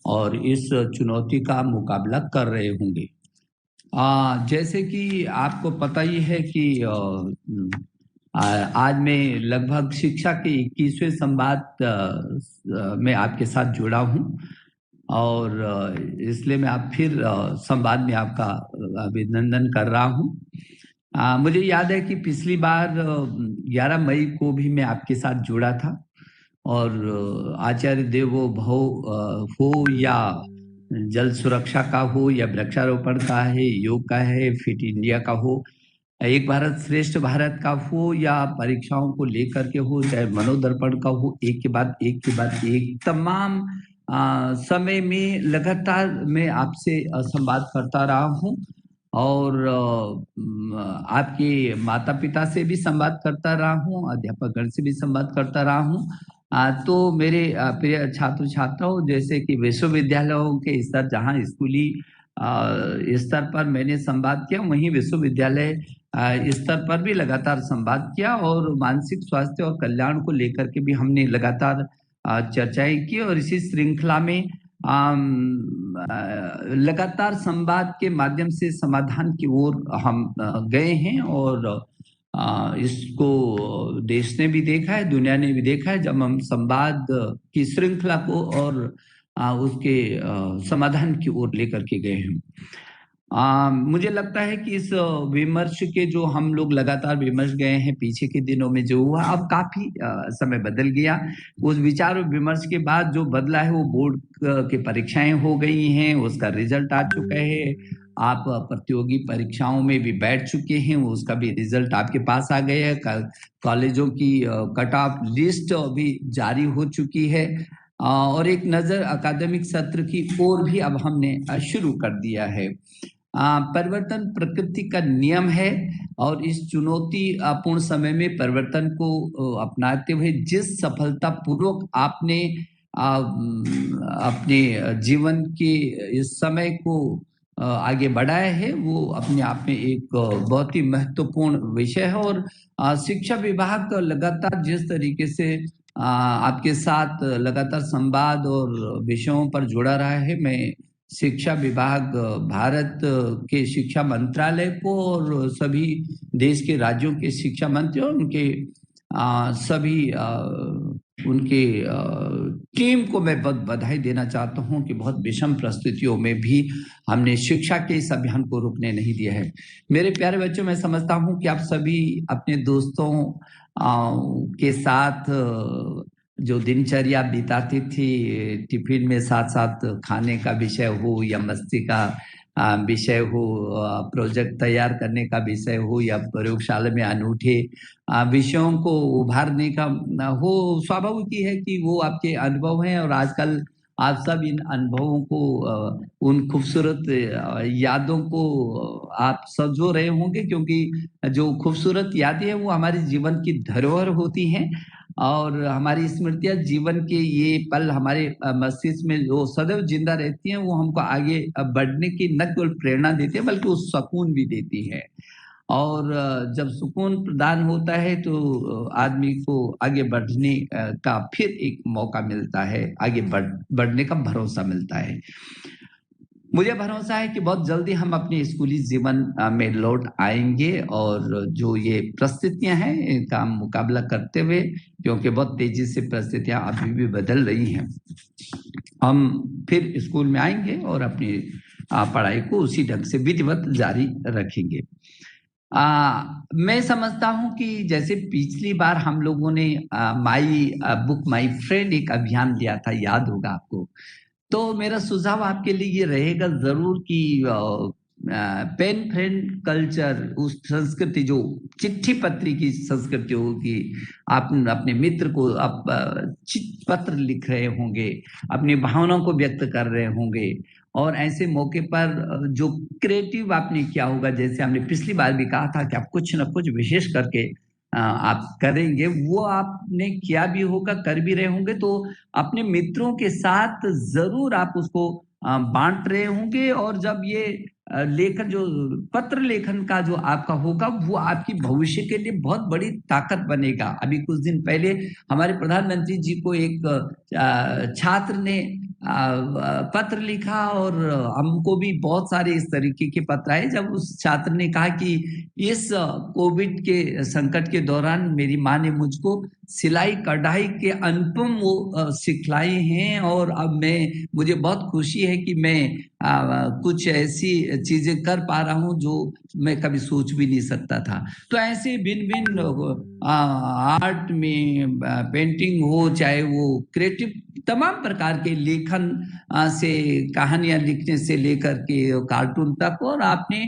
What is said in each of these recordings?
और इस चुनौती का मुकाबला कर रहे होंगे। जैसे कि आपको पता ही है कि आज मैं लगभग शिक्षा के 21वें संवाद में आपके साथ जुड़ा हूँ और इसलिए मैं आप फिर संवाद में आपका अभिनंदन कर रहा हूँ। मुझे याद है कि पिछली बार 11 मई को भी मैं आपके साथ जुड़ा था और आचार्य देवो भव हो या जल सुरक्षा का हो या वृक्षारोपण का है, योग का है, फिट इंडिया का हो, एक भारत श्रेष्ठ भारत का हो या परीक्षाओं को लेकर के हो, चाहे मनोदर्पण का हो, एक के बाद एक के बाद एक तमाम समय में लगातार मैं आपसे संवाद करता रहा हूँ और आपके माता पिता से भी संवाद करता रहा हूँ, अध्यापकगण से भी संवाद करता रहा हूँ। तो मेरे प्रिय छात्र छात्राओं, जैसे कि विश्वविद्यालयों के स्तर, जहाँ स्कूली स्तर पर मैंने संवाद किया, वहीं विश्वविद्यालय स्तर पर भी लगातार संवाद किया और मानसिक स्वास्थ्य और कल्याण को लेकर के भी हमने लगातार चर्चाएं की और इसी श्रृंखला में लगातार संवाद के माध्यम से समाधान की ओर हम गए हैं और इसको देश ने भी देखा है, दुनिया ने भी देखा है, जब हम संवाद की श्रृंखला को और उसके समाधान की ओर लेकर के गए हैं। मुझे लगता है कि इस विमर्श के जो हम लोग लगातार विमर्श गए हैं, पीछे के दिनों में जो हुआ, अब काफी समय बदल गया। उस विचार और विमर्श के बाद जो बदला है वो बोर्ड की परीक्षाएं हो गई हैं, उसका रिजल्ट आ चुका है, आप प्रतियोगी परीक्षाओं में भी बैठ चुके हैं, उसका भी रिजल्ट आपके पास आ गया है, कॉलेजों की कट ऑफ लिस्ट भी जारी हो चुकी है और एक नजर अकादमिक सत्र की ओर भी अब हमने शुरू कर दिया है। परिवर्तन प्रकृति का नियम है और इस चुनौतीपूर्ण समय में परिवर्तन को अपनाते हुए जिस सफलता पूर्वक आपने अपने जीवन के इस समय को आगे बढ़ाया है, वो अपने आप में एक बहुत ही महत्वपूर्ण विषय है और शिक्षा विभाग लगातार जिस तरीके से आपके साथ लगातार संवाद और विषयों पर जुड़ा रहा है, मैं शिक्षा विभाग, भारत के शिक्षा मंत्रालय को और सभी देश के राज्यों के शिक्षा मंत्री और उनके सभी उनके टीम को मैं बहुत बधाई देना चाहता हूं कि बहुत विषम परिस्थितियों में भी हमने शिक्षा के इस अभियान को रुकने नहीं दिया है। मेरे प्यारे बच्चों, मैं समझता हूं कि आप सभी अपने दोस्तों के साथ जो दिनचर्या बिताती थी, टिफिन में साथ साथ खाने का विषय हो या मस्ती का विषय हो, प्रोजेक्ट तैयार करने का विषय हो या प्रयोगशाला में अनूठे विषयों को उभारने का हो, स्वाभाविक ही है कि वो आपके अनुभव हैं और आजकल आप सब इन अनुभवों को, उन खूबसूरत यादों को आप संजो रहे होंगे, क्योंकि जो खूबसूरत यादें हैं वो हमारे जीवन की धरोहर होती हैं और हमारी स्मृतियां, जीवन के ये पल हमारे मस्तिष्क में जो सदैव जिंदा रहती हैं, वो हमको आगे बढ़ने की न केवल प्रेरणा देती है बल्कि वो सुकून भी देती है। और जब सुकून प्रदान होता है तो आदमी को आगे बढ़ने का फिर एक मौका मिलता है, आगे बढ़ने का भरोसा मिलता है। मुझे भरोसा है कि बहुत जल्दी हम अपने स्कूली जीवन में लौट आएंगे और जो ये परिस्थितियां हैं इनका मुकाबला करते हुए, क्योंकि बहुत तेजी से परिस्थितियां अभी भी बदल रही हैं, हम फिर स्कूल में आएंगे और अपनी पढ़ाई को उसी ढंग से विधिवत जारी रखेंगे। मैं समझता हूं कि जैसे पिछली बार हम लोगों ने माई बुक माई फ्रेंड एक अभियान लिया था, याद होगा आपको, तो मेरा सुझाव आपके लिए ये रहेगा जरूर कि पेन फ्रेंड कल्चर, उस संस्कृति जो चिट्ठी पत्री की संस्कृति होगी, आप अपने मित्र को आप पत्र लिख रहे होंगे, अपनी भावनाओं को व्यक्त कर रहे होंगे और ऐसे मौके पर जो क्रिएटिव आपने किया होगा, जैसे हमने पिछली बार भी कहा था कि आप कुछ ना कुछ विशेष करके आप करेंगे, वो आपने किया भी होगा, कर भी रहे होंगे, तो अपने मित्रों के साथ जरूर आप उसको बांट रहे होंगे और जब ये लेखन, जो पत्र लेखन का जो आपका होगा, वो आपकी भविष्य के लिए बहुत बड़ी ताकत बनेगा। अभी कुछ दिन पहले हमारे प्रधानमंत्री जी को एक छात्र ने पत्र लिखा और हमको भी बहुत सारे इस तरीके के पत्र आए जब उस छात्र ने कहा कि इस कोविड के संकट के दौरान मेरी माँ ने मुझको सिलाई कढ़ाई के अनुपम वो सिखलाए हैं और अब मुझे बहुत खुशी है कि मैं कुछ ऐसी चीजें कर पा रहा हूँ जो मैं कभी सोच भी नहीं सकता था। तो ऐसे भिन्न भिन्न आर्ट में पेंटिंग हो चाहे वो क्रिएटिव तमाम प्रकार के लेखन से कहानियां लिखने से लेकर के कार्टून तक और आपने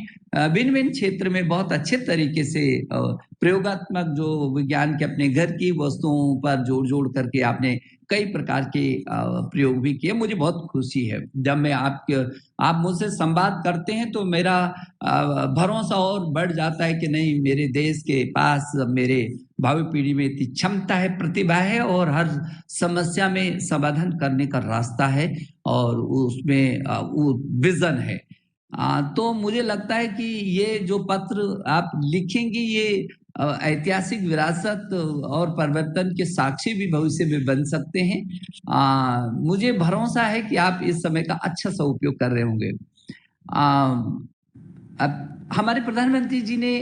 भिन्न भिन्न क्षेत्र में बहुत अच्छे तरीके से प्रयोगात्मक जो विज्ञान के अपने घर की वस्तुओं पर जोड़ जोड़ करके आपने कई प्रकार के प्रयोग भी किए। मुझे बहुत खुशी है जब मैं आप मुझसे संवाद करते हैं तो मेरा भरोसा और बढ़ जाता है कि नहीं, मेरे देश के पास मेरे भावी पीढ़ी में इतनी क्षमता है, प्रतिभा है और हर समस्या में समाधान करने का रास्ता है और उसमें वो विजन है। तो मुझे लगता है कि ये जो पत्र आप लिखेंगी ये ऐतिहासिक विरासत और परिवर्तन के साक्षी भी भविष्य में बन सकते हैं। मुझे भरोसा है कि आप इस समय का अच्छा सा उपयोग कर रहे होंगे। अब हमारे प्रधानमंत्री जी ने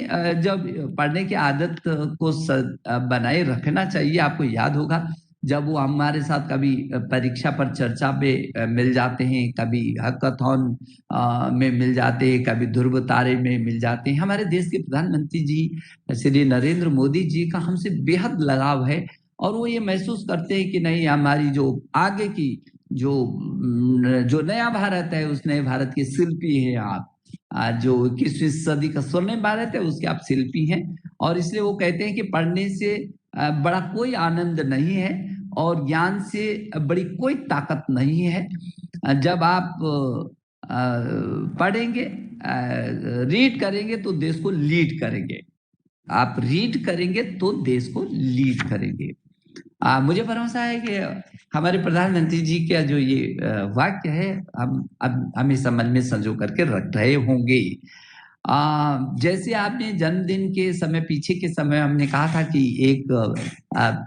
जब पढ़ने की आदत को बनाए रखना चाहिए, आपको याद होगा जब वो हमारे साथ कभी परीक्षा पर चर्चा पे मिल जाते हैं, कभी हैकाथॉन में मिल जाते हैं, कभी ध्रुव तारे में मिल जाते हैं। हमारे देश के प्रधानमंत्री जी श्री नरेंद्र मोदी जी का हमसे बेहद लगाव है और वो ये महसूस करते हैं कि नहीं, हमारी जो आगे की जो नया भारत है उस नए भारत के शिल्पी हैं आप। जो 21वीं सदी का स्वर्णिम भारत है उसके आप शिल्पी हैं और इसलिए वो कहते हैं कि पढ़ने से बड़ा कोई आनंद नहीं है और ज्ञान से बड़ी कोई ताकत नहीं है। जब आप पढ़ेंगे, रीड करेंगे तो देश को लीड करेंगे, आप रीड करेंगे तो देश को लीड करेंगे। मुझे भरोसा है कि हमारे प्रधानमंत्री जी का जो ये वाक्य है हम हमेशा मन में संजो करके रख रहे होंगे। जैसे आपने जन्मदिन के समय, पीछे के समय हमने कहा था कि एक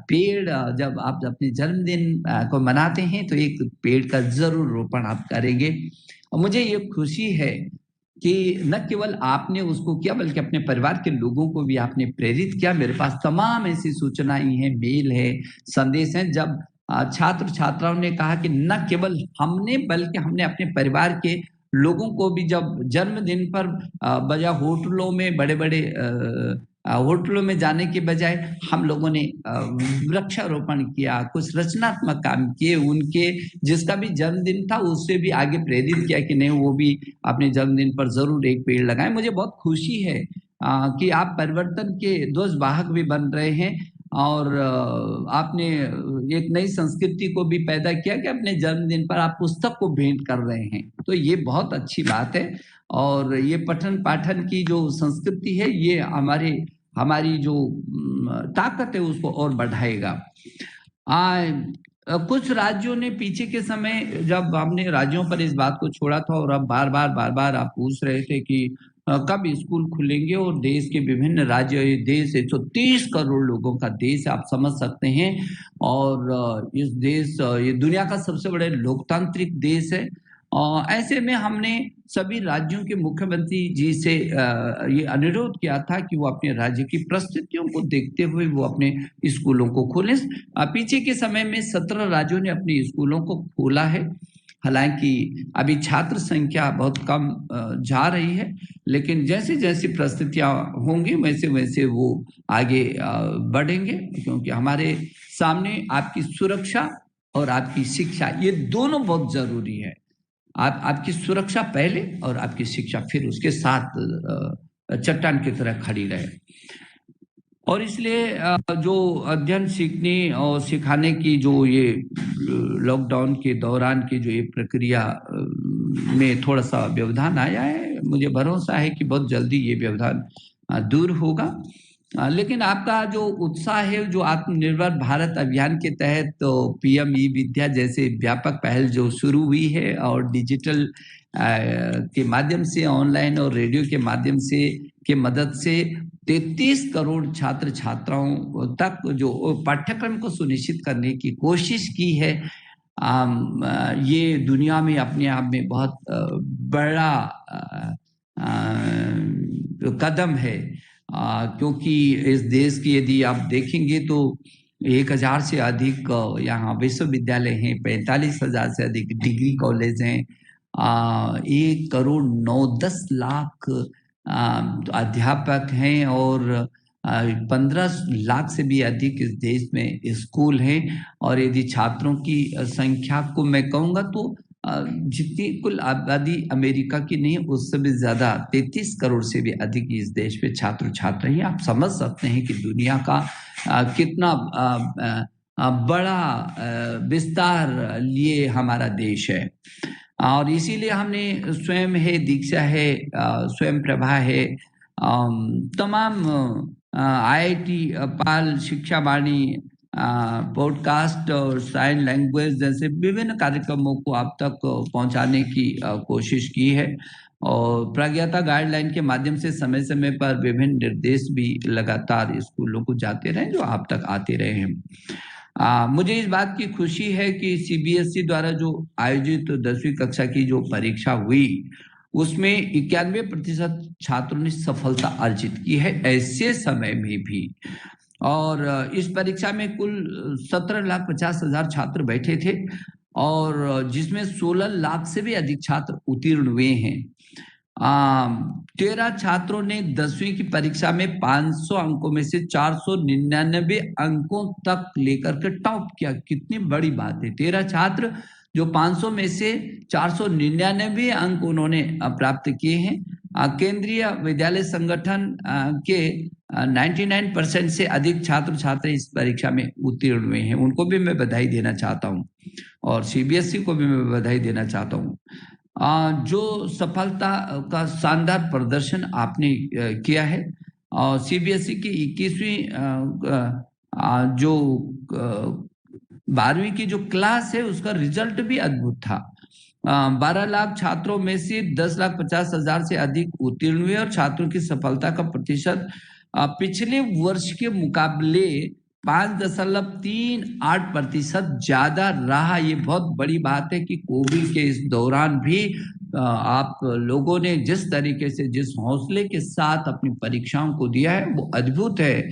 पेड़ जब आप अपने जन्मदिन को मनाते हैं तो एक पेड़ का जरूर रोपण आप करेंगे और मुझे ये खुशी है कि न केवल आपने उसको किया बल्कि अपने परिवार के लोगों को भी आपने प्रेरित किया। मेरे पास तमाम ऐसी सूचनाएं हैं, मेल है, संदेश हैं जब छात्र छात्राओं ने कहा कि न केवल हमने बल्कि हमने अपने परिवार के लोगों को भी जब जन्मदिन पर बजाय होटलों में बड़े बड़े होटलों में जाने के बजाय हम लोगों ने वृक्षारोपण किया, कुछ रचनात्मक काम किए, उनके जिसका भी जन्मदिन था उससे भी आगे प्रेरित किया कि नहीं वो भी अपने जन्मदिन पर जरूर एक पेड़ लगाएं। मुझे बहुत खुशी है कि आप परिवर्तन के ध्वजवाहक भी बन रहे हैं और आपने एक नई संस्कृति को भी पैदा किया कि अपने जन्मदिन पर आप पुस्तक को भेंट कर रहे हैं, तो ये बहुत अच्छी बात है और ये पठन पाठन की जो संस्कृति है ये हमारी जो ताकत है उसको और बढ़ाएगा। कुछ राज्यों ने पीछे के समय जब हमने राज्यों पर इस बात को छोड़ा था और अब बार बार आप पूछ रहे थे कि कब स्कूल खुलेंगे और देश के विभिन्न राज्य, ये देश 130 करोड़ लोगों का देश आप समझ सकते हैं और इस देश ये दुनिया का सबसे बड़े लोकतांत्रिक देश है। ऐसे में हमने सभी राज्यों के मुख्यमंत्री जी से ये अनुरोध किया था कि वो अपने राज्य की परिस्थितियों को देखते हुए वो अपने स्कूलों को खोलें। पीछे के समय में 17 राज्यों ने अपने स्कूलों को खोला है, हालांकि अभी छात्र संख्या बहुत कम जा रही है, लेकिन जैसे जैसी परिस्थितियां होंगी वैसे वैसे वो आगे बढ़ेंगे, क्योंकि हमारे सामने आपकी सुरक्षा और आपकी शिक्षा ये दोनों बहुत जरूरी है। आपकी सुरक्षा पहले और आपकी शिक्षा फिर उसके साथ चट्टान की तरह खड़ी रहे। और इसलिए जो अध्ययन, सीखने और सिखाने की जो ये लॉकडाउन के दौरान की जो ये प्रक्रिया में थोड़ा सा व्यवधान आया है, मुझे भरोसा है कि बहुत जल्दी ये व्यवधान दूर होगा। लेकिन आपका जो उत्साह है, जो आत्मनिर्भर भारत अभियान के तहत तो पीएम ई विद्या जैसे व्यापक पहल जो शुरू हुई है और डिजिटल के माध्यम से, ऑनलाइन और रेडियो के माध्यम से के मदद से 33 करोड़ छात्र छात्राओं तक जो पाठ्यक्रम को सुनिश्चित करने की कोशिश की है, ये दुनिया में अपने आप में बहुत बड़ा कदम है, क्योंकि इस देश की यदि आप देखेंगे तो 1000 से अधिक यहाँ विश्वविद्यालय हैं, 45,000 से अधिक डिग्री कॉलेज हैं, 1 करोड़ 9-10 लाख अध्यापक हैं और 15 लाख से भी अधिक इस देश में स्कूल हैं। और यदि छात्रों की संख्या को मैं कहूँगा तो जितनी कुल आबादी अमेरिका की नहीं, उससे भी ज्यादा 33 करोड़ से भी अधिक इस देश में छात्र छात्र हैं। आप समझ सकते हैं कि दुनिया का कितना बड़ा विस्तार लिए हमारा देश है। और इसीलिए हमने स्वयं है, दीक्षा है, स्वयं प्रभा है, तमाम IIT पाल, शिक्षा वाणी, पॉडकास्ट और साइन लैंग्वेज जैसे विभिन्न कार्यक्रमों को आप तक पहुंचाने की कोशिश की है। और प्रज्ञाता गाइडलाइन के माध्यम से समय समय पर विभिन्न निर्देश भी लगातार स्कूलों को जाते रहे, जो आप तक आते रहे हैं। मुझे इस बात की खुशी है कि CBSE द्वारा जो आयोजित 10वीं कक्षा की जो परीक्षा हुई उसमें 91% छात्रों ने सफलता अर्जित की है ऐसे समय में भी। और इस परीक्षा में कुल 17,50,000 छात्र बैठे थे और जिसमें 16 लाख से भी अधिक छात्र उत्तीर्ण हुए हैं। 13 छात्रों ने 10वीं की परीक्षा में 500 अंकों में से 499 अंकों तक लेकर के टॉप किया। कितनी बड़ी बात है, 13 छात्र जो 500 में से 499 अंक उन्होंने प्राप्त किए हैं। केंद्रीय विद्यालय संगठन के 99% से अधिक छात्र छात्री इस परीक्षा में उत्तीर्ण हुए हैं। उनको भी मैं बधाई देना चाहता हूं और CBSE को भी मैं बधाई देना चाहता हूं। जो सफलता का शानदार प्रदर्शन आपने किया है। और CBSE की 21वीं जो 12वीं की जो क्लास है उसका रिजल्ट भी अद्भुत था। 12 लाख छात्रों में से 10,50,000 से अधिक उत्तीर्ण हुए और छात्रों की सफलता का प्रतिशत पिछले वर्ष के मुकाबले 5.38% ज्यादा रहा। ये बहुत बड़ी बात है कि कोविड के इस दौरान भी आप लोगों ने जिस तरीके से, जिस हौसले के साथ अपनी परीक्षाओं को दिया है वो अद्भुत है।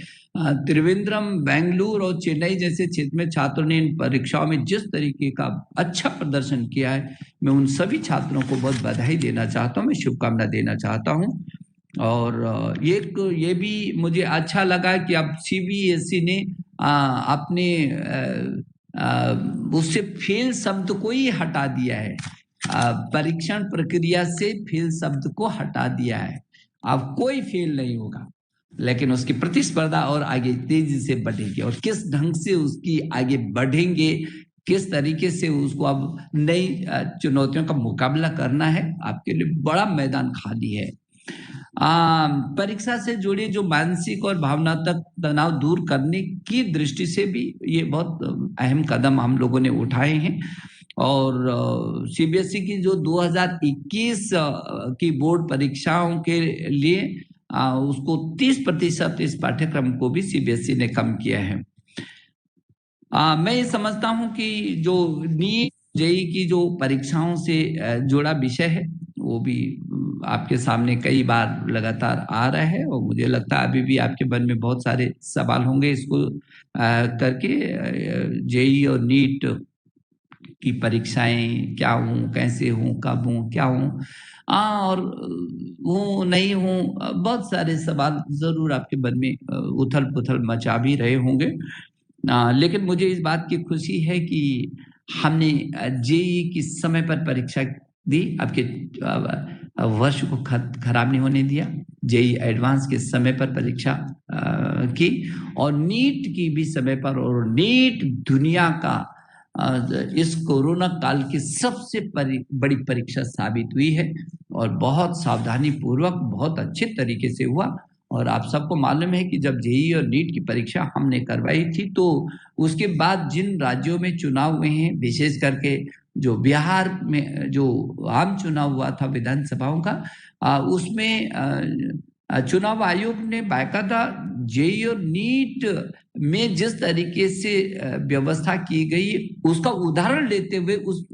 त्रिवेंद्रम, बेंगलुरु और चेन्नई जैसे क्षेत्र में छात्रों ने इन परीक्षाओं में जिस तरीके का अच्छा प्रदर्शन किया है, मैं उन सभी छात्रों को बहुत बधाई देना चाहता हूँ, मैं शुभकामना देना चाहता हूँ। और ये भी मुझे अच्छा लगा कि अब CBSE ने अपने उससे फेल शब्द को ही हटा दिया है। परीक्षण प्रक्रिया से फेल शब्द को हटा दिया है। अब कोई फेल नहीं होगा, लेकिन उसकी प्रतिस्पर्धा और आगे तेजी से बढ़ेगी। और किस ढंग से उसकी आगे बढ़ेंगे, किस तरीके से उसको अब नई चुनौतियों का मुकाबला करना है, आपके लिए बड़ा मैदान खाली है। परीक्षा से जुड़े जो मानसिक और भावनात्मक तनाव दूर करने की दृष्टि से भी ये बहुत अहम कदम हम लोगों ने उठाए हैं। और CBSE की जो 2021 की बोर्ड परीक्षाओं के लिए उसको 30% इस पाठ्यक्रम को भी CBSE ने कम किया है। मैं ये समझता हूं कि जो नीट JEE की जो परीक्षाओं से जुड़ा विषय है वो भी आपके सामने कई बार लगातार आ रहा है और मुझे लगता है अभी भी आपके मन में बहुत सारे सवाल होंगे इसको करके। JEE और नीट की परीक्षाएं क्या हूँ, कैसे हूँ, कब हूँ, क्या हूँ, और हूँ नहीं हूँ, बहुत सारे सवाल जरूर आपके मन में उथल पुथल मचा भी रहे होंगे। लेकिन मुझे इस बात की खुशी है कि हमने JEE की समय पर परीक्षा दी, आपके वर्ष को खराब नहीं होने दिया। JEE एडवांस के समय पर परीक्षा की और नीट की भी समय पर। और नीट दुनिया का इस कोरोना काल की सबसे बड़ी परीक्षा साबित हुई है और बहुत सावधानी पूर्वक, बहुत अच्छे तरीके से हुआ। और आप सबको मालूम है कि जब JEE और नीट की परीक्षा हमने करवाई थी तो उसके बाद जिन राज्यों में चुनाव हुए हैं, विशेष करके जो बिहार में जो आम चुनाव हुआ था विधानसभाओं का, उसमें चुनाव आयोग ने बाकायदा जेईई और नीट में जिस तरीके से व्यवस्था की गई उसका उदाहरण लेते हुए उस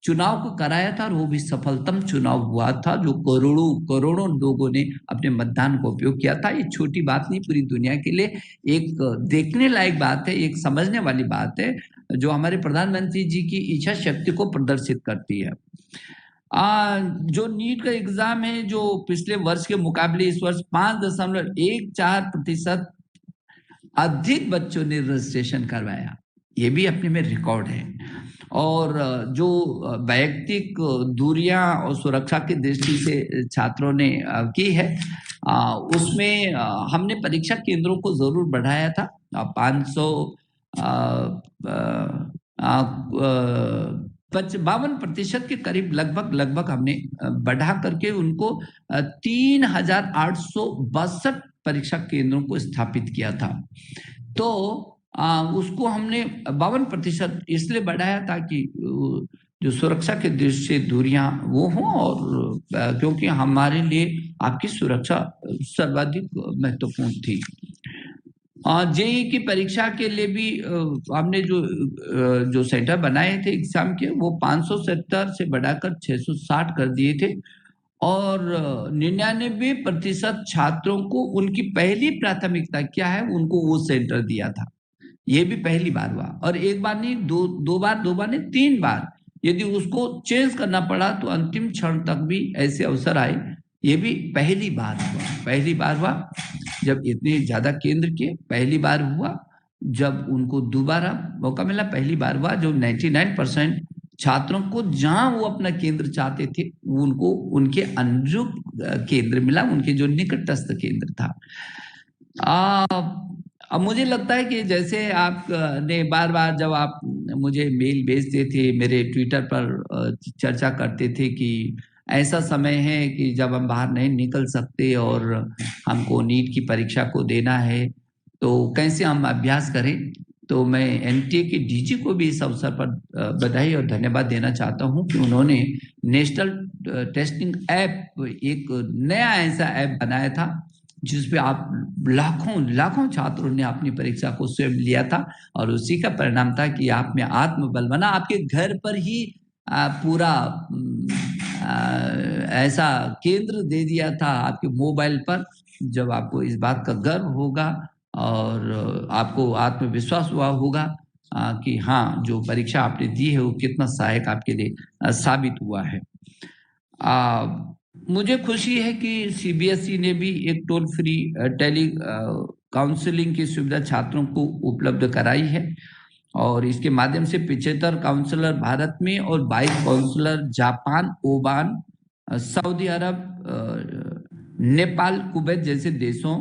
चुनाव को कराया था, और वो भी सफलतम चुनाव हुआ था, जो करोड़ों करोड़ों लोगों ने अपने मतदान का उपयोग किया था। ये छोटी बात नहीं, पूरी दुनिया के लिए एक देखने लायक बात है, एक समझने वाली बात है, जो हमारे प्रधानमंत्री जी की इच्छा शक्ति को प्रदर्शित करती है। जो नीट का एग्जाम है, जो पिछले वर्ष के मुकाबले इस वर्ष 5.14% अधिक बच्चों ने रजिस्ट्रेशन करवाया, ये भी अपने में रिकॉर्ड है। और जो वैयक्तिक दूरियां और सुरक्षा की दृष्टि से छात्रों ने की है, उसमें हमने परीक्षा केंद्रों को जरूर बढ़ाया था। 500 52% के करीब लगभग हमने बढ़ा करके उनको 3,862 परीक्षा केंद्रों को स्थापित किया था। तो उसको हमने 52% इसलिए बढ़ाया ताकि जो सुरक्षा के दृष्टि से दूरियां वो हों, और क्योंकि हमारे लिए आपकी सुरक्षा सर्वाधिक महत्वपूर्ण थी। जेईई की परीक्षा के लिए भी हमने जो सेंटर बनाए थे एग्जाम के, वो 570 से बढ़ाकर 660 कर दिए थे, और 99% छात्रों को उनकी पहली प्राथमिकता क्या है उनको वो सेंटर दिया था। ये भी पहली बार हुआ, और एक बार नहीं, दो बार नहीं, 3 बार यदि उसको चेंज करना पड़ा तो अंतिम क्षण तक भी ऐसे अवसर आए। ये भी पहली बार हुआ जब इतने ज्यादा केंद्र के, पहली बार हुआ जब उनको दोबारा मौका मिला, पहली बार हुआ जो 99% छात्रों को जहां वो अपना केंद्र चाहते थे उनको उनके अनुरूप केंद्र मिला, उनके जो निकटस्थ केंद्र था। अब मुझे लगता है कि जैसे आप ने बार जब आप मुझे मेल भेजते थे, मेरे ट्विटर पर चर्चा करते थे कि ऐसा समय है कि जब हम बाहर नहीं निकल सकते और हमको नीट की परीक्षा को देना है, तो कैसे हम अभ्यास करें। तो मैं एनटीए के डीजी को भी इस अवसर पर बधाई और धन्यवाद देना चाहता हूं कि उन्होंने नेशनल टेस्टिंग ऐप, एक नया ऐसा ऐप बनाया था जिसपे आप लाखों छात्रों ने अपनी परीक्षा को स्वयं लिया था, और उसी का परिणाम था कि आप में आत्मबल बना। आपके घर पर ही पूरा ऐसा केंद्र दे दिया था आपके मोबाइल पर, जब आपको इस बात का गर्व होगा और आपको आत्मविश्वास हुआ होगा कि हाँ, जो परीक्षा आपने दी है वो कितना सहायक आपके लिए साबित हुआ है। मुझे खुशी है कि सीबीएसई ने भी एक टोल फ्री टेली काउंसलिंग की सुविधा छात्रों को उपलब्ध कराई है, और इसके माध्यम से 75 काउंसलर भारत में और 22 काउंसलर जापान, ओमान, सऊदी अरब, नेपाल, कुवैत जैसे देशों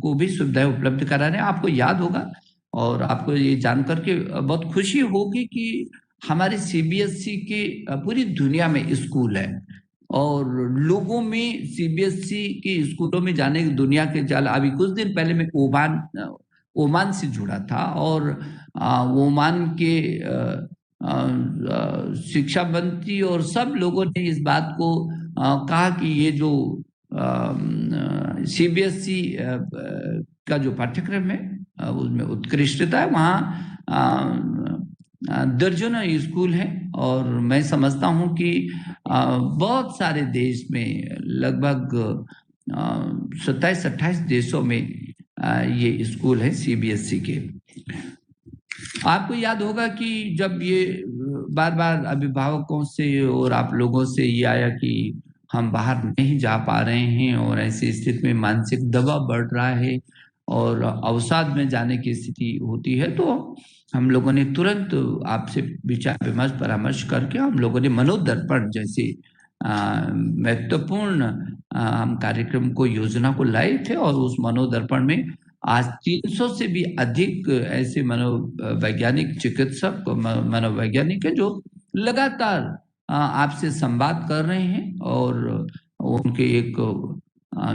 को भी सुविधाएं उपलब्ध करा रहे हैं। आपको याद होगा और आपको ये जानकर के बहुत खुशी होगी कि हमारे सीबीएसई के पूरी दुनिया में स्कूल है, और लोगों में सीबीएसई के स्कूलों में जाने की दुनिया के जाल। अभी कुछ दिन पहले मैं ओमान से जुड़ा था, और ओमान के शिक्षा मंत्री और सब लोगों ने इस बात को कहा कि ये जो सीबीएसई का जो पाठ्यक्रम है उसमें उत्कृष्टता है। वहाँ दर्जनों स्कूल हैं, और मैं समझता हूँ कि बहुत सारे देश में लगभग 27-28 देशों में ये स्कूल है सीबीएसई के। आपको याद होगा कि जब ये बार अभिभावकों से और आप लोगों से ये आया कि हम बाहर नहीं जा पा रहे हैं और ऐसी स्थिति में मानसिक दबाव बढ़ रहा है और अवसाद में जाने की स्थिति होती है, तो हम लोगों ने तुरंत आपसे विचार विमर्श परामर्श करके हम लोगों ने मनोदर्पण जैसे महत्वपूर्ण हम कार्यक्रम को, योजना को लाए थे, और उस मनोदर्पण में आज 300 से भी अधिक ऐसे मनोवैज्ञानिक चिकित्सक, मनोवैज्ञानिक है जो लगातार आपसे संवाद कर रहे हैं, और उनके एक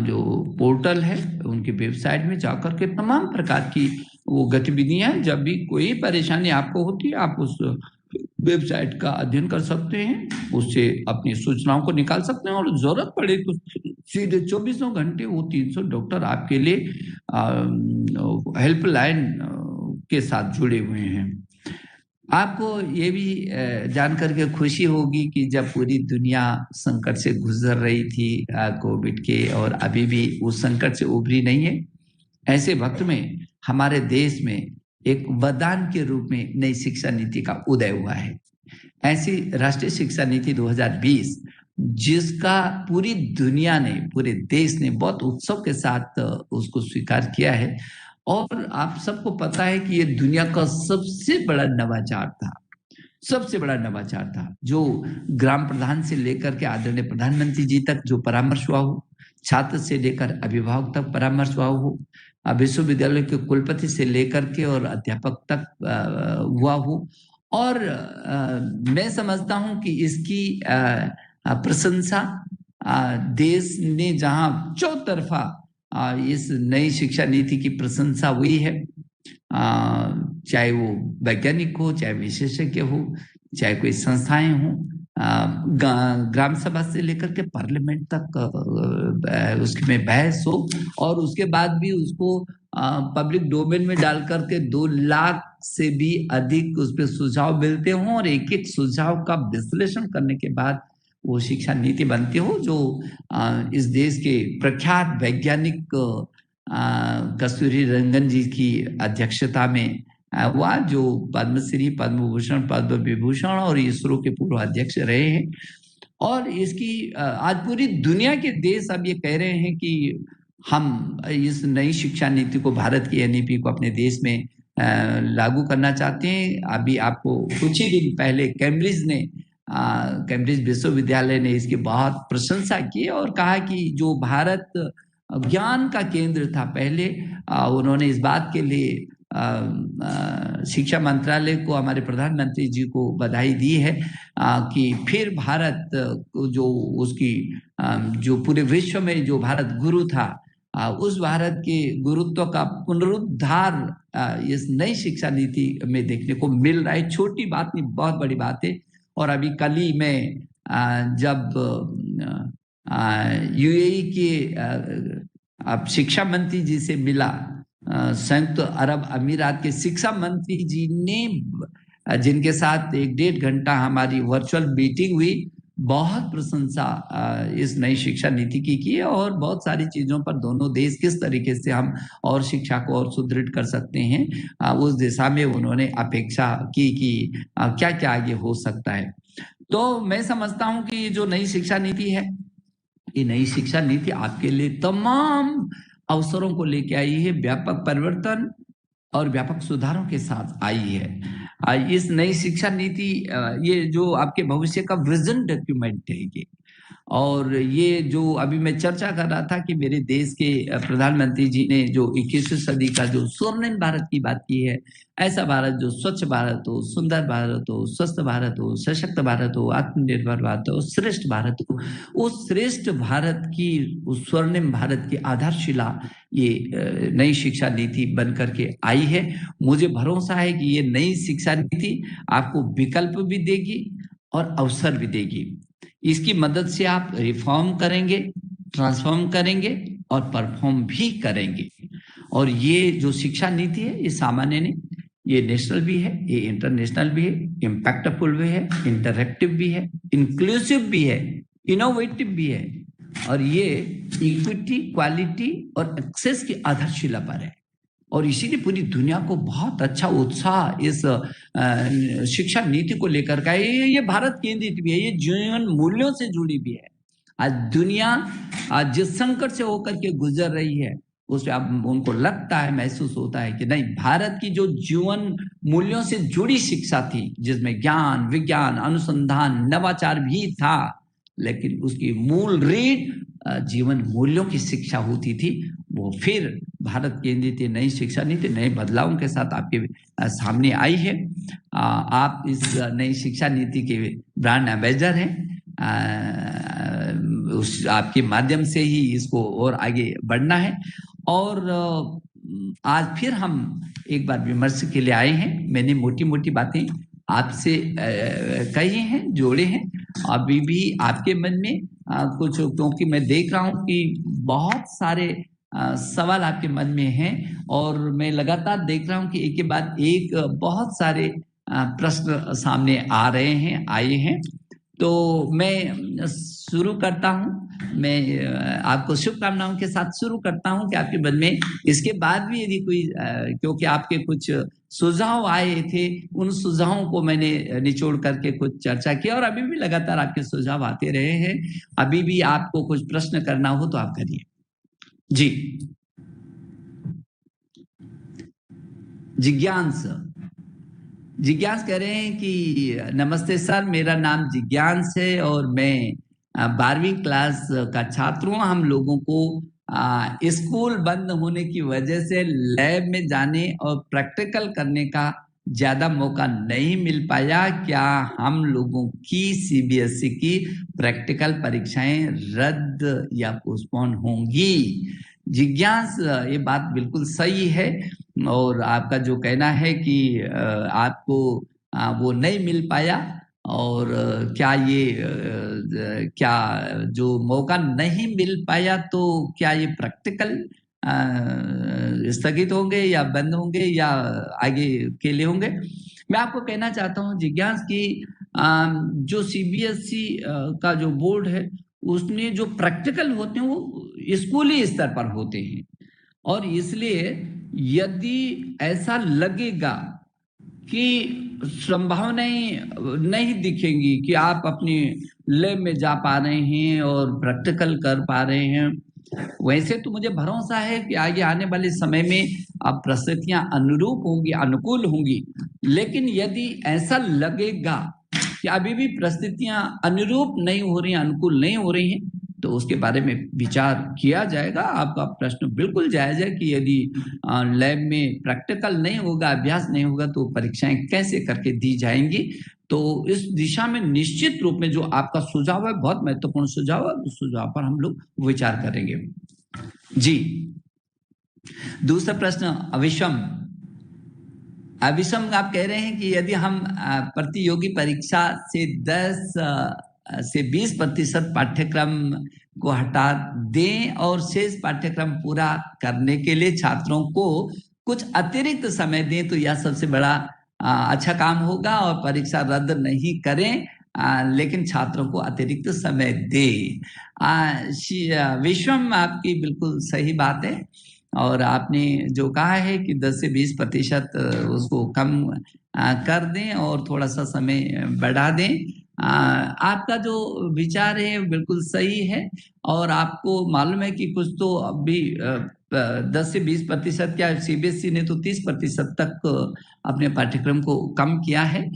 जो पोर्टल है, उनकी वेबसाइट में जाकर के तमाम प्रकार की वो गतिविधियां, जब भी कोई परेशानी आपको होती है आप उस वेबसाइट का अध्ययन कर सकते हैं, उससे अपनी सूचनाओं को निकाल सकते हैं और जरूरत पड़े तो सीधे 24 घंटे वो 300 डॉक्टर आपके लिए हेल्पलाइन के साथ जुड़े हुए हैं। आपको ये भी जान करके खुशी होगी कि जब पूरी दुनिया संकट से गुजर रही थी कोविड के, और अभी भी उस संकट से उभरी नहीं है, ऐसे वक्त में हमारे देश में एक वरदान के रूप में नई शिक्षा नीति का उदय हुआ है। ऐसी राष्ट्रीय शिक्षा नीति 2020 जिसका पूरी दुनिया ने, पूरे देश ने बहुत उत्सव के साथ उसको स्वीकार किया है। और आप सबको पता है कि ये दुनिया का सबसे बड़ा नवाचार था, सबसे बड़ा नवाचार था, जो ग्राम प्रधान से लेकर के आदरणीय प्रधानमंत्री जी तक जो परामर्श हुआ हो, छात्र से लेकर अभिभावक तक परामर्श हुआ हो, विश्वविद्यालय के कुलपति से लेकर के और अध्यापक तक हुआ हो। और मैं समझता हूं कि इसकी प्रशंसा देश ने जहां चौतरफा इस नई शिक्षा नीति की प्रशंसा हुई है, चाहे वो वैज्ञानिक हो, चाहे विशेषज्ञ हो, चाहे कोई संस्थाएं हों, ग्राम सभा से लेकर के पार्लियामेंट तक उसमें बहस हो, और उसके बाद भी उसको पब्लिक डोमेन में डाल करके 2 लाख से भी अधिक उस पर सुझाव मिलते हों, और एक एक सुझाव का विश्लेषण करने के बाद वो शिक्षा नीति बनती हो, जो इस देश के प्रख्यात वैज्ञानिक कस्तूरी रंगन जी की अध्यक्षता में हुआ, जो पद्मश्री, पद्म भूषण, पद्म विभूषण और इसरो के पूर्व अध्यक्ष रहे हैं। और इसकी आज पूरी दुनिया के देश अब ये कह रहे हैं कि हम इस नई शिक्षा नीति को, भारत की एनईपी को अपने देश में लागू करना चाहते हैं। अभी आपको कुछ ही दिन पहले कैम्ब्रिज विश्वविद्यालय ने इसकी बहुत प्रशंसा की और कहा कि जो भारत ज्ञान का केंद्र था पहले, उन्होंने इस बात के लिए शिक्षा मंत्रालय को, हमारे प्रधानमंत्री जी को बधाई दी है कि फिर भारत जो उसकी जो पूरे विश्व में जो भारत गुरु था, उस भारत के गुरुत्व का पुनरुद्धार इस नई शिक्षा नीति में देखने को मिल रहा है। छोटी बात नहीं, बहुत बड़ी बात है। और अभी कल ही मैं जब यूएई के अब शिक्षा मंत्री जी से मिला, संयुक्त अरब अमीरात के शिक्षा मंत्री जी ने, जिनके साथ 1-1.5 घंटा हमारी वर्चुअल मीटिंग हुई, बहुत प्रशंसा इस नई शिक्षा नीति की है, और बहुत सारी चीजों पर दोनों देश किस तरीके से हम और शिक्षा को और सुदृढ़ कर सकते हैं, उस दिशा में उन्होंने अपेक्षा की कि क्या क्या आगे हो सकता है। तो मैं समझता हूं कि ये जो नई शिक्षा नीति है, ये नई शिक्षा नीति आपके लिए तमाम अवसरों को लेके आई है, व्यापक परिवर्तन और व्यापक सुधारों के साथ आई है। इस नई शिक्षा नीति, ये जो आपके भविष्य का विजन डॉक्यूमेंट है ये, और ये जो अभी मैं चर्चा कर रहा था कि मेरे देश के प्रधानमंत्री जी ने जो 21वीं सदी का जो स्वर्णिम भारत की बात की है, ऐसा भारत जो स्वच्छ भारत हो, सुंदर भारत हो, स्वस्थ भारत हो, सशक्त भारत हो, आत्मनिर्भर भारत हो, श्रेष्ठ भारत हो, उस श्रेष्ठ भारत की, उस स्वर्णिम भारत की आधारशिला ये नई शिक्षा नीति बन करके आई है। मुझे भरोसा है कि ये नई शिक्षा नीति आपको विकल्प भी देगी और अवसर भी देगी। इसकी मदद से आप रिफॉर्म करेंगे, ट्रांसफॉर्म करेंगे और परफॉर्म भी करेंगे। और ये जो शिक्षा नीति है, ये सामान्य नहीं, ये नेशनल भी है, ये इंटरनेशनल भी है, इम्पैक्टफुल भी है, इंटरैक्टिव भी है, इंक्लूसिव भी है, इनोवेटिव भी है, और ये इक्विटी, क्वालिटी और एक्सेस की आधारशिला पर है। और इसीलिए पूरी दुनिया को बहुत अच्छा उत्साह इस शिक्षा नीति को लेकर का है। ये भारत केंद्रित भी है, ये जीवन मूल्यों से जुड़ी भी है। आज दुनिया आज जिस संकट से होकर के गुजर रही है, उसमें अब उनको लगता है, महसूस होता है कि नहीं, भारत की जो जीवन मूल्यों से जुड़ी शिक्षा थी, जिसमें ज्ञान, विज्ञान, अनुसंधान, नवाचार भी था, लेकिन उसकी मूल रीढ़ जीवन मूल्यों की शिक्षा होती थी, वो फिर भारत केंद्रित नई शिक्षा नीति नए बदलावों के साथ आपके सामने आई है। आप इस नई शिक्षा नीति के ब्रांड एम्बेसडर हैं। उस आपके माध्यम से ही इसको और आगे बढ़ना है। और आज फिर हम एक बार विमर्श के लिए आए हैं। मैंने मोटी मोटी बातें आपसे कहे हैं, जोड़े हैं। अभी भी आपके मन में कुछ, क्योंकि मैं देख रहा हूँ कि बहुत सारे सवाल आपके मन में हैं और मैं लगातार देख रहा हूँ कि एक के बाद एक बहुत सारे प्रश्न सामने आ रहे हैं, आए हैं। तो मैं शुरू करता हूँ। मैं आपको शुभकामनाओं के साथ शुरू करता हूँ कि आपके मन में इसके बाद भी यदि कोई क्योंकि आपके कुछ सुझाव आए थे, उन सुझावों को मैंने निचोड़ करके कुछ चर्चा किया और अभी भी लगातार आपके सुझाव आते रहे हैं। अभी भी आपको कुछ प्रश्न करना हो तो आप करिए। जी, जिज्ञांस जिज्ञांस कह रहे हैं कि नमस्ते सर, मेरा नाम जिज्ञांस है और मैं 12वीं क्लास का छात्र हूँ। हम लोगों को स्कूल बंद होने की वजह से लैब में जाने और प्रैक्टिकल करने का ज्यादा मौका नहीं मिल पाया। क्या हम लोगों की सीबीएसई की प्रैक्टिकल परीक्षाएं रद्द या पोस्टपोन होंगी? जिज्ञांस, ये बात बिल्कुल सही है और आपका जो कहना है कि आपको वो नहीं मिल पाया और क्या ये क्या जो मौका नहीं मिल पाया तो क्या ये प्रैक्टिकल स्थगित होंगे या बंद होंगे या आगे के लिए होंगे? मैं आपको कहना चाहता हूँ जिज्ञास की जो सीबीएसई का जो बोर्ड है उसमें जो प्रैक्टिकल होते हैं वो स्कूली स्तर पर होते हैं और इसलिए यदि ऐसा लगेगा कि संभावनाएं नहीं दिखेंगी कि आप अपनी लैब में जा पा रहे हैं और प्रैक्टिकल कर पा रहे हैं, वैसे तो मुझे भरोसा है कि आगे आने वाले समय में अब परिस्थितियां अनुरूप होंगी, अनुकूल होंगी। लेकिन यदि ऐसा लगेगा कि अभी भी परिस्थितियां अनुरूप नहीं हो रही, अनुकूल नहीं हो रही हैं, तो उसके बारे में विचार किया जाएगा। आपका प्रश्न बिल्कुल जायज है कि यदि लैब में प्रैक्टिकल नहीं होगा, अभ्यास नहीं होगा, तो परीक्षाएं कैसे करके दी जाएंगी। तो इस दिशा में निश्चित रूप में जो आपका सुझाव है बहुत महत्वपूर्ण सुझाव है, उस सुझाव पर हम लोग विचार करेंगे। जी, दूसरा प्रश्न अविषम आप कह रहे हैं कि यदि हम प्रतियोगी परीक्षा से 10 से 20% पाठ्यक्रम को हटा दें और शेष पाठ्यक्रम पूरा करने के लिए छात्रों को कुछ अतिरिक्त समय दें तो यह सबसे बड़ा अच्छा काम होगा और परीक्षा रद्द नहीं करें लेकिन छात्रों को अतिरिक्त समय दें। विश्वम, आपकी बिल्कुल सही बात है और आपने जो कहा है कि 10 से 20% उसको कम कर दें और थोड़ा सा समय बढ़ा दें। आपका जो विचार है बिल्कुल सही है और आपको मालूम है कि कुछ तो अभी 10 से 20%, क्या सीबीएसई ने तो 30% तक अपने पाठ्यक्रम को कम किया है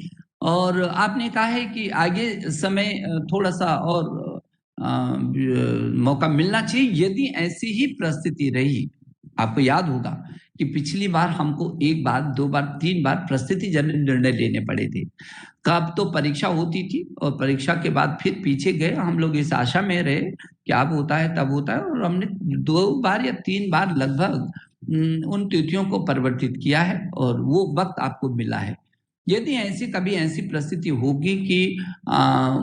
और आपने कहा है कि आगे समय थोड़ा सा और मौका मिलना चाहिए। यदि ऐसी ही परिस्थिति रही, आपको याद होगा कि पिछली बार हमको 1 बार, 2 बार, 3 बार परिस्थिति जन्य निर्णय लेने पड़े थे। कब तो परीक्षा होती थी और परीक्षा के बाद फिर पीछे गए, हम लोग इस आशा में रहे कि अब होता है तब होता है और हमने 2 बार या 3 बार लगभग उन तिथियों को परिवर्तित किया है और वो वक्त आपको मिला है। यदि ऐसी कभी ऐसी परिस्थिति होगी कि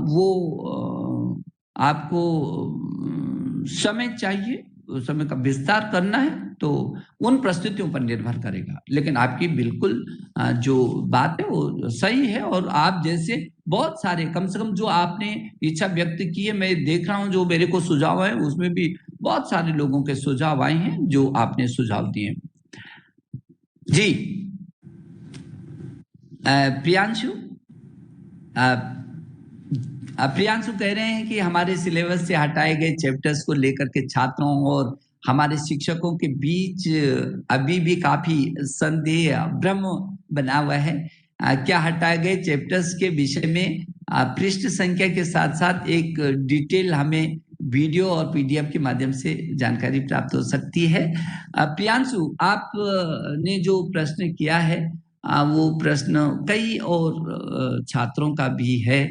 वो आपको समय चाहिए, उस समय का विस्तार करना है तो उन परिस्थितियों पर निर्भर करेगा। लेकिन आपकी बिल्कुल जो बात है वो सही है और आप जैसे बहुत सारे, कम से कम जो आपने इच्छा व्यक्त की है, मैं देख रहा हूं जो मेरे को सुझाव है उसमें भी बहुत सारे लोगों के सुझाव आए हैं जो आपने सुझाव दिए। जी, प्रियांशु प्रियांशु कह रहे हैं कि हमारे सिलेबस से हटाए गए चैप्टर्स को लेकर के छात्रों और हमारे शिक्षकों के बीच अभी भी काफी संदेह, भ्रम बना हुआ है। क्या हटाए गए चैप्टर्स के विषय में पृष्ठ संख्या के साथ साथ एक डिटेल हमें वीडियो और पीडीएफ के माध्यम से जानकारी प्राप्त हो सकती है? प्रियांशु, आप ने जो प्रश्न किया है वो प्रश्न कई और छात्रों का भी है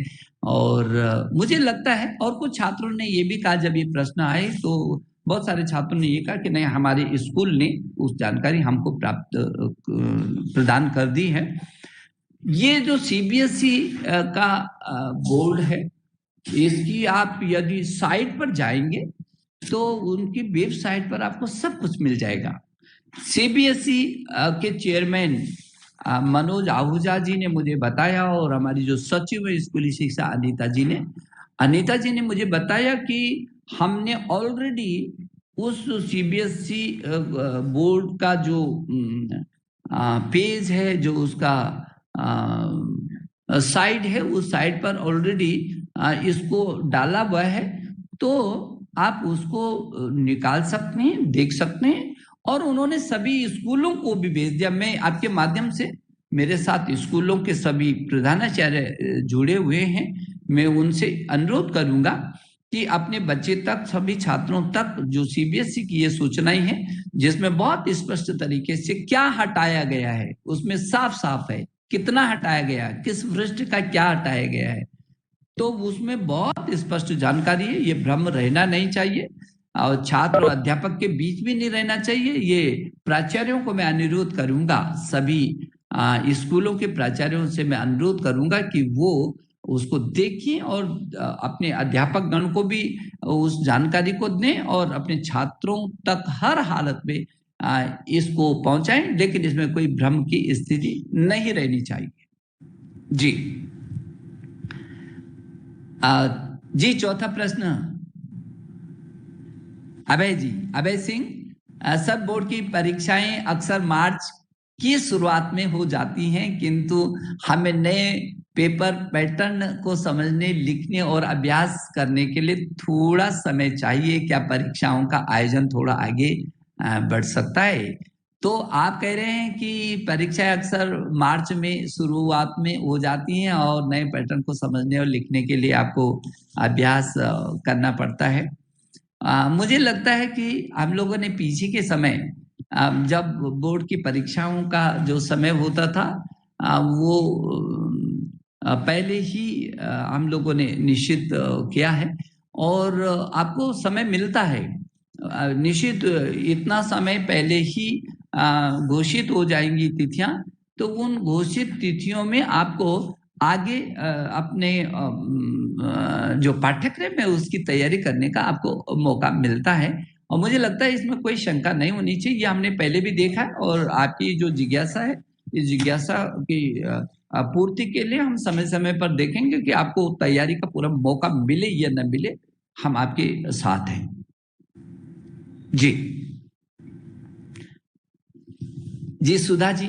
और मुझे लगता है और कुछ छात्रों ने ये भी कहा, जब ये प्रश्न आए तो बहुत सारे छात्रों ने ये कहा कि नहीं, हमारे स्कूल ने उस जानकारी हमको प्रदान कर दी है। ये जो सीबीएसई का बोर्ड है, इसकी आप यदि साइट पर जाएंगे तो उनकी वेबसाइट पर आपको सब कुछ मिल जाएगा। सीबीएसई के चेयरमैन मनोज आहूजा जी ने मुझे बताया, और हमारी जो सचिव है स्कूली शिक्षा अनीता जी ने मुझे बताया कि हमने ऑलरेडी उस सीबीएसई बोर्ड का जो पेज है, जो उसका साइट है, उस साइट पर ऑलरेडी इसको डाला हुआ है, तो आप उसको निकाल सकते हैं, देख सकते हैं। और उन्होंने सभी स्कूलों को भी भेज दिया। मैं आपके माध्यम से, मेरे साथ स्कूलों के सभी प्रधानाचार्य जुड़े हुए हैं, मैं उनसे अनुरोध करूंगा कि अपने बच्चे तक, सभी छात्रों तक जो सीबीएसई की ये सूचनाएं हैं, जिसमें बहुत स्पष्ट तरीके से क्या हटाया गया है, उसमें साफ साफ है कितना हटाया गया है, किस पृष्ठ का क्या हटाया गया है, तो उसमें बहुत स्पष्ट जानकारी है। ये भ्रम रहना नहीं चाहिए और छात्र और अध्यापक के बीच भी नहीं रहना चाहिए। ये प्राचार्यों को मैं अनुरोध करूंगा, सभी स्कूलों के प्राचार्यों से मैं अनुरोध करूंगा कि वो उसको देखें और अपने अध्यापक गण को भी उस जानकारी को दें और अपने छात्रों तक हर हालत में इसको पहुंचाएं, लेकिन इसमें कोई भ्रम की स्थिति नहीं रहनी चाहिए। जी जी, चौथा प्रश्न अभय सिंह, सब बोर्ड की परीक्षाएं अक्सर मार्च की शुरुआत में हो जाती हैं, किंतु हमें नए पेपर पैटर्न को समझने, लिखने और अभ्यास करने के लिए थोड़ा समय चाहिए। क्या परीक्षाओं का आयोजन थोड़ा आगे बढ़ सकता है? तो आप कह रहे हैं कि परीक्षाएं अक्सर मार्च में शुरुआत में हो जाती हैं और नए पैटर्न को समझने और लिखने के लिए आपको अभ्यास करना पड़ता है। मुझे लगता है कि हम लोगों ने पीछे के समय, जब बोर्ड की परीक्षाओं का जो समय होता था, वो पहले ही हम लोगों ने निश्चित किया है, और आपको समय मिलता है निश्चित। इतना समय पहले ही घोषित हो जाएंगी तिथियां, तो उन घोषित तिथियों में आपको आगे अपने जो पाठ्यक्रम है उसकी तैयारी करने का आपको मौका मिलता है। और मुझे लगता है इसमें कोई शंका नहीं होनी चाहिए, ये हमने पहले भी देखा है। और आपकी जो जिज्ञासा है, इस जिज्ञासा की पूर्ति के लिए हम समय समय पर देखेंगे कि आपको तैयारी का पूरा मौका मिले या न मिले, हम आपके साथ हैं। जी जी, सुधा जी,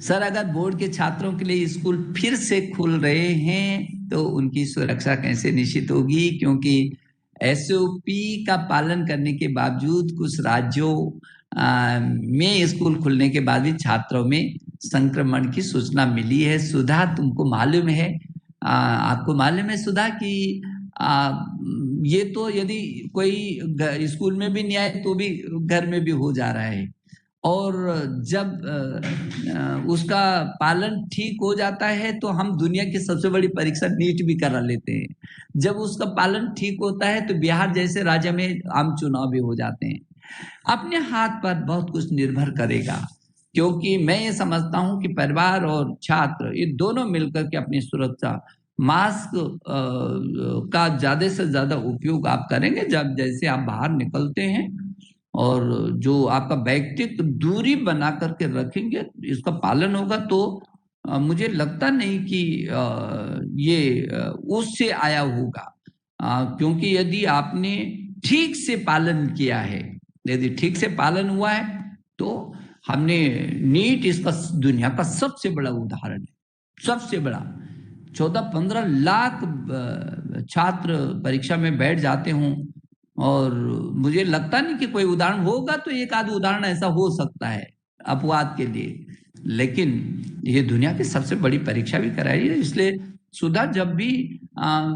सर अगर बोर्ड के छात्रों के लिए स्कूल फिर से खुल रहे हैं तो उनकी सुरक्षा कैसे निश्चित होगी? क्योंकि एसओपी का पालन करने के बावजूद कुछ राज्यों में स्कूल खुलने के बाद भी छात्रों में संक्रमण की सूचना मिली है। सुधा, तुमको मालूम है, आपको मालूम है सुधा कि ये तो यदि कोई स्कूल में भी नहीं आए तो भी घर में भी हो जा रहा है। और जब उसका पालन ठीक हो जाता है तो हम दुनिया की सबसे बड़ी परीक्षा नीट भी करा लेते हैं। जब उसका पालन ठीक होता है तो बिहार जैसे राज्य में आम चुनाव भी हो जाते हैं। अपने हाथ पर बहुत कुछ निर्भर करेगा, क्योंकि मैं ये समझता हूं कि परिवार और छात्र ये दोनों मिलकर के अपनी सुरक्षा, मास्क का ज्यादा से ज्यादा उपयोग आप करेंगे जब जैसे आप बाहर निकलते हैं, और जो आपका व्यक्तिगत दूरी बना करके रखेंगे, इसका पालन होगा, तो मुझे लगता नहीं कि ये उससे आया होगा। क्योंकि यदि आपने ठीक से पालन किया है, यदि ठीक से पालन हुआ है, तो हमने नीट इसका दुनिया का सबसे बड़ा उदाहरण है, सबसे बड़ा। 14-15 लाख छात्र परीक्षा में बैठ जाते हों, और मुझे लगता नहीं कि कोई उदाहरण होगा, तो एक आध उदाहरण ऐसा हो सकता है अपवाद के लिए, लेकिन ये दुनिया की सबसे बड़ी परीक्षा भी कराई है। इसलिए सुधा, जब भी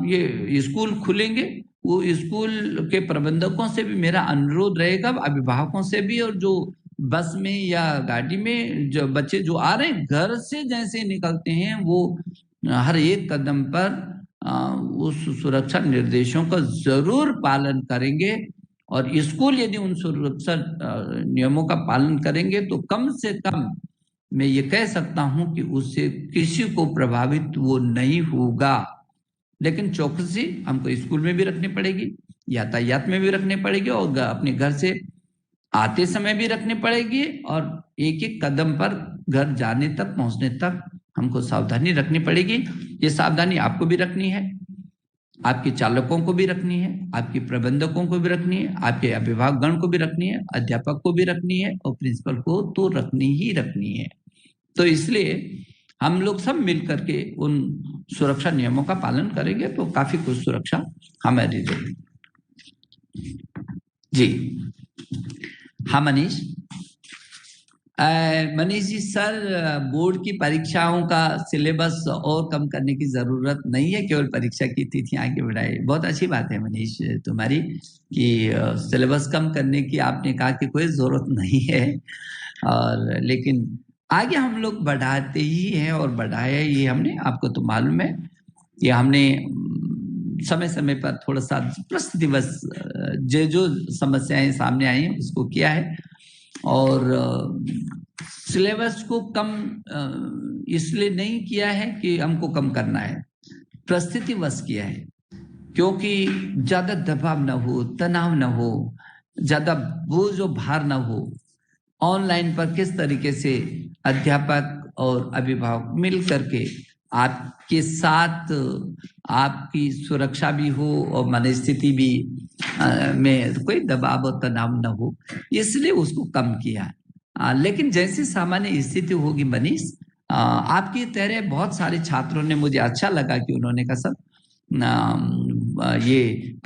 ये स्कूल खुलेंगे, वो स्कूल के प्रबंधकों से भी मेरा अनुरोध रहेगा, अभिभावकों से भी, और जो बस में या गाड़ी में जो बच्चे जो आ रहे हैं, घर से जैसे निकलते हैं, वो हर एक कदम पर उस सुरक्षा निर्देशों का जरूर पालन करेंगे। और स्कूल यदि उन सुरक्षा नियमों का पालन करेंगे तो कम से कम मैं ये कह सकता हूं कि उससे किसी को प्रभावित वो नहीं होगा। लेकिन चौकसी हमको स्कूल में भी रखनी पड़ेगी, यातायात में भी रखनी पड़ेगी, और अपने घर से आते समय भी रखनी पड़ेगी, और एक एक कदम पर घर जाने तक, पहुंचने तक हमको सावधानी रखनी पड़ेगी। ये सावधानी आपको भी रखनी है, आपके चालकों को भी रखनी है, आपके प्रबंधकों को भी रखनी है, आपके अभिभावकगण को भी रखनी है, अध्यापक को भी रखनी है, और प्रिंसिपल को तो रखनी ही रखनी है। तो इसलिए हम लोग सब मिल करके उन सुरक्षा नियमों का पालन करेंगे तो काफी कुछ सुरक्षा हमारी रहेगी। जी हाँ मनीष। मनीष जी, सर बोर्ड की परीक्षाओं का सिलेबस और कम करने की जरूरत नहीं है, केवल परीक्षा की तिथि आगे बढ़ाए। बहुत अच्छी बात है मनीष तुम्हारी कि सिलेबस कम करने की आपने कहा कि कोई जरूरत नहीं है, और लेकिन आगे हम लोग बढ़ाते ही हैं और बढ़ाया ही हमने। आपको तो मालूम है कि हमने समय समय पर थोड़ा सा प्रश्न दिवस जो समस्याएं सामने आई हैं उसको किया है, और सिलेबस को कम इसलिए नहीं किया है कि हमको कम करना है, परिस्थितिवश किया है, क्योंकि ज्यादा दबाव न हो, तनाव न हो, ज्यादा बोझ और भार न हो। ऑनलाइन पर किस तरीके से अध्यापक और अभिभावक मिल करके आपके साथ आपकी सुरक्षा भी हो और मनस्थिति भी में कोई दबाव और तनाव न हो, इसलिए उसको कम किया। लेकिन जैसे सामान्य स्थिति होगी मनीष, आपकी तरह बहुत सारे छात्रों ने, मुझे अच्छा लगा कि उन्होंने कहा सर ये